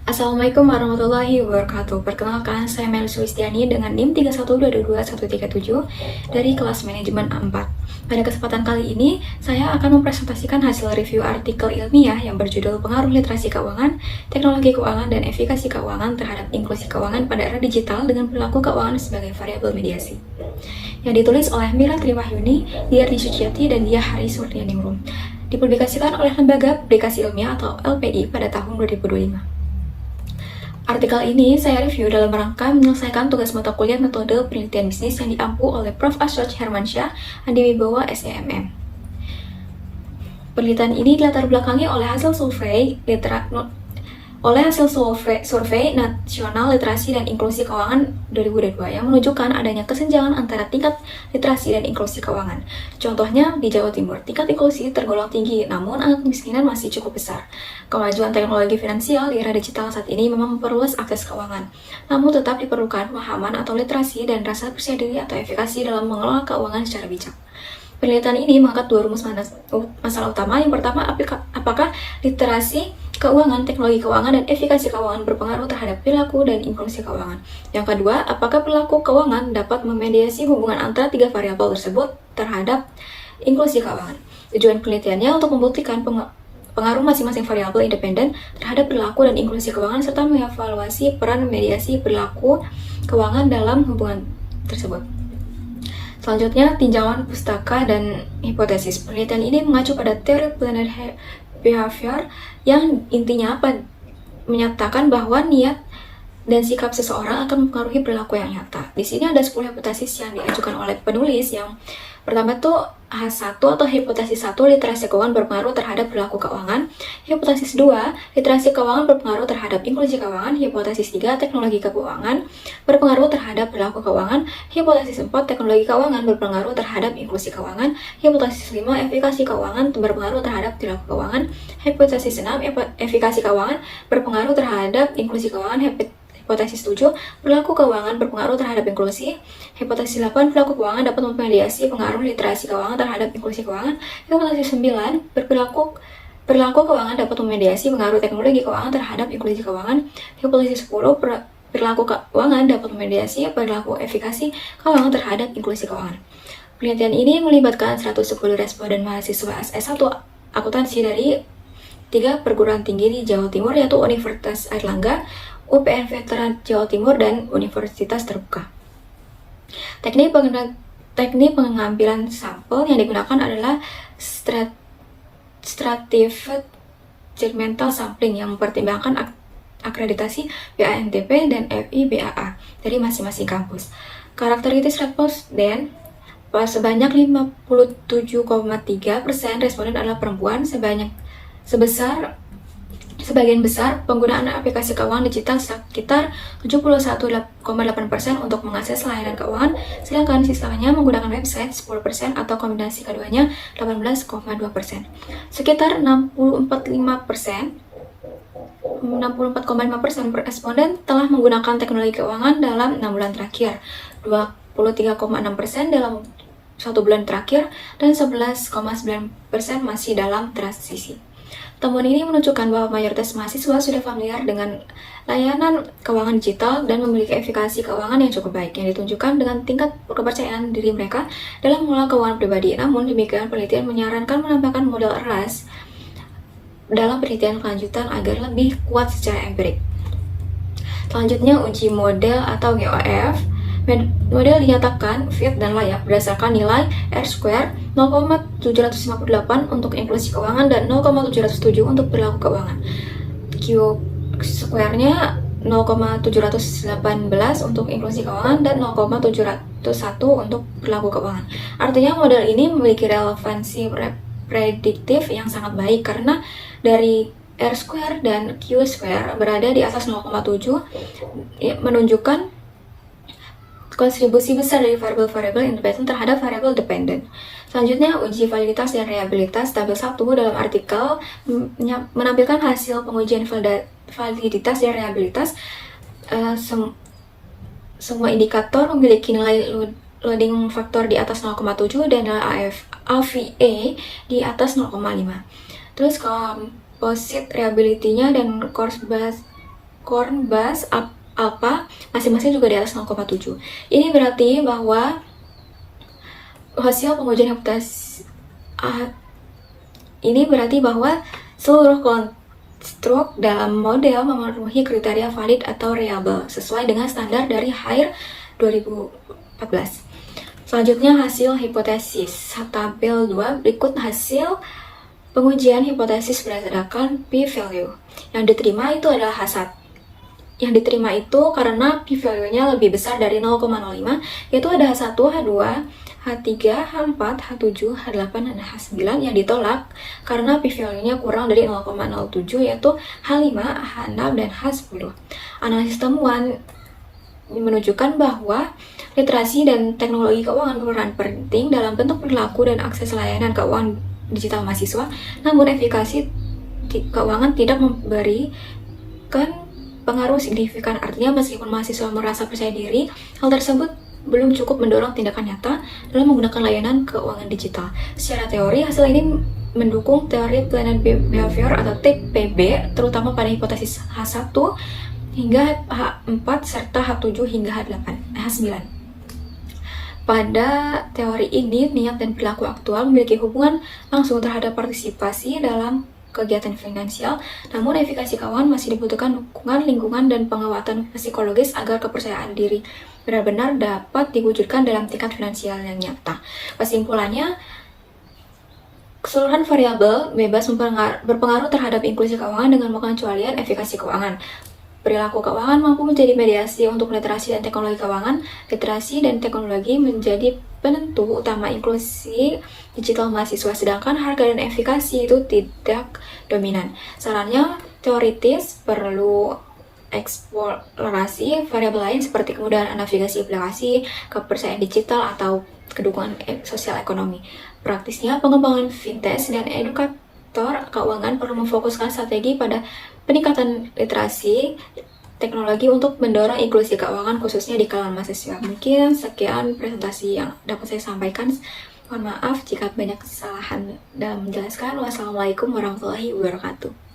Assalamualaikum warahmatullahi wabarakatuh. Perkenalkan, saya Mel Sulistiani dengan NIM 312222137 dari kelas manajemen A4. Pada kesempatan kali ini, saya akan mempresentasikan hasil review artikel ilmiah yang berjudul Pengaruh Literasi Keuangan, Teknologi Keuangan, dan Efikasi Keuangan terhadap Inklusi Keuangan pada Era Digital dengan Perilaku Keuangan sebagai Variabel Mediasi, yang ditulis oleh Mira Triwahyuni, Diyarni Suciati, dan Dia Hari Suryaningrum. Dipublikasikan oleh Lembaga Publikasi Ilmiah atau LPI pada tahun 2025. Artikel ini saya review dalam rangka menyelesaikan tugas mata kuliah metode penelitian bisnis yang diampu oleh Prof. Asroj Hermansyah, Andi Wibowo, SEMM. Penelitian ini dilatar belakangi oleh hasil survei nasional literasi dan inklusi keuangan 2022 yang menunjukkan adanya kesenjangan antara tingkat literasi dan inklusi keuangan. Contohnya di Jawa Timur, tingkat inklusi tergolong tinggi, namun angka kemiskinan masih cukup besar. Kemajuan teknologi finansial di era digital saat ini memang memperluas akses keuangan, namun tetap diperlukan pemahaman atau literasi dan rasa percaya diri atau efikasi dalam mengelola keuangan secara bijak. Penelitian ini mengangkat dua rumus masalah utama. Yang pertama, apakah literasi keuangan, teknologi keuangan, dan efikasi keuangan berpengaruh terhadap perilaku dan inklusi keuangan. Yang kedua, apakah perilaku keuangan dapat memediasi hubungan antara tiga variabel tersebut terhadap inklusi keuangan. Tujuan penelitiannya untuk membuktikan pengaruh masing-masing variabel independen terhadap perilaku dan inklusi keuangan serta mengevaluasi peran mediasi perilaku keuangan dalam hubungan tersebut. Selanjutnya, tinjauan pustaka dan hipotesis. Penelitian ini mengacu pada teori planned behavior yang intinya menyatakan bahwa niat dan sikap seseorang akan mempengaruhi perilaku yang nyata. Di sini ada 10 hipotesis yang diajukan oleh penulis. Yang pertama itu H1 atau hipotesis 1, literasi keuangan berpengaruh terhadap perilaku keuangan. Hipotesis 2, literasi keuangan berpengaruh terhadap inklusi keuangan. Hipotesis 3, teknologi keuangan berpengaruh terhadap perilaku keuangan. Hipotesis 4, teknologi keuangan berpengaruh terhadap inklusi keuangan. Hipotesis 5, efikasi keuangan berpengaruh terhadap perilaku keuangan. Hipotesis 6, efikasi keuangan berpengaruh terhadap inklusi keuangan. Hipotesis 7, perilaku keuangan berpengaruh terhadap inklusi. Hipotesis 8, perilaku keuangan dapat memediasi pengaruh literasi keuangan terhadap inklusi keuangan. Hipotesis 9, perilaku keuangan dapat memediasi pengaruh teknologi keuangan terhadap inklusi keuangan. Hipotesis 10, perilaku keuangan dapat memediasi perilaku efikasi keuangan terhadap inklusi keuangan. Penelitian ini melibatkan 110 responden mahasiswa S1 akuntansi dari 3 perguruan tinggi di Jawa Timur, yaitu Universitas Airlangga, UPN Veteran Jawa Timur, dan Universitas Terbuka. Teknik pengambilan sampel yang digunakan adalah stratified segmental sampling yang mempertimbangkan akreditasi BANTP dan FIBAA dari masing-masing kampus. Karakteristik responden sebanyak 57,3% responden adalah perempuan. Sebagian besar penggunaan aplikasi keuangan digital sekitar 71,8% untuk mengakses layanan keuangan, sedangkan sisanya menggunakan website 10% atau kombinasi keduanya 18,2%. Sekitar 64,5% responden telah menggunakan teknologi keuangan dalam 6 bulan terakhir, 23,6% dalam 1 bulan terakhir, dan 11,9% masih dalam transisi. Temuan ini menunjukkan bahwa mayoritas mahasiswa sudah familiar dengan layanan keuangan digital dan memiliki efikasi keuangan yang cukup baik, yang ditunjukkan dengan tingkat kepercayaan diri mereka dalam mengelola keuangan pribadi. Namun demikian, penelitian menyarankan menambahkan model RAS dalam penelitian kelanjutan agar lebih kuat secara empirik. Selanjutnya, uji model atau GOF. Model dinyatakan fit dan layak berdasarkan nilai R-square 0,758 untuk inklusi keuangan dan 0,707 untuk perilaku keuangan. Q-square-nya 0,718 untuk inklusi keuangan dan 0,701 untuk perilaku keuangan. Artinya model ini memiliki relevansi prediktif yang sangat baik karena dari R-square dan Q-square berada di atas 0,7 menunjukkan kontribusi besar dari variabel-variabel independen terhadap variabel dependen. Selanjutnya, uji validitas dan reliabilitas. Tabel 1 dalam artikel menampilkan hasil pengujian validitas dan reliabilitas. Semua indikator memiliki nilai loading faktor di atas 0,7 dan nilai AVA di atas 0,5. Terus composite reliability-nya dan Corn, Bass, Alpha masing-masing juga di atas 0,7. Ini berarti bahwa hasil pengujian hipotesis ini berarti bahwa seluruh konstruk dalam model memenuhi kriteria valid atau reliable sesuai dengan standar dari HAIR 2014. Selanjutnya hasil hipotesis. Tabel 2 berikut hasil pengujian hipotesis berdasarkan p-value. Yang diterima itu adalah H1. Yang diterima itu karena p-value-nya lebih besar dari 0,05, yaitu ada H1, H2, H3, H4, H7, H8, dan H9 yang ditolak karena p-value-nya kurang dari 0,07, yaitu H5, H6, dan H10. Analisis temuan menunjukkan bahwa literasi dan teknologi keuangan berperan penting dalam bentuk perilaku dan akses layanan keuangan digital mahasiswa, namun efikasi keuangan tidak memberikan pengaruh signifikan. Artinya meskipun mahasiswa merasa percaya diri, hal tersebut belum cukup mendorong tindakan nyata dalam menggunakan layanan keuangan digital. Secara teori, hasil ini mendukung teori Planned Behavior atau TPB, terutama pada hipotesis H1 hingga H4 serta H7 hingga H9. Pada teori ini, niat dan perilaku aktual memiliki hubungan langsung terhadap partisipasi dalam kegiatan finansial, namun efikasi keuangan masih dibutuhkan dukungan lingkungan dan penguatan psikologis agar kepercayaan diri benar-benar dapat diwujudkan dalam tingkat finansial yang nyata. Kesimpulannya, keseluruhan variabel bebas berpengaruh terhadap inklusi keuangan dengan pengecualian efikasi keuangan. Perilaku keuangan mampu menjadi mediasi untuk literasi dan teknologi keuangan. Literasi dan teknologi menjadi penentu utama inklusi digital mahasiswa, sedangkan harga dan efikasi itu tidak dominan. Sarannya, teoritis perlu eksplorasi variabel lain seperti kemudahan navigasi aplikasi, kepercayaan digital, atau kedukungan sosial ekonomi. Praktisnya, pengembangan fintech dan edukator keuangan perlu memfokuskan strategi pada peningkatan literasi teknologi untuk mendorong inklusi keuangan khususnya di kalangan mahasiswa. Mungkin sekian presentasi yang dapat saya sampaikan. Mohon maaf jika banyak kesalahan dalam menjelaskan. Wassalamualaikum warahmatullahi wabarakatuh.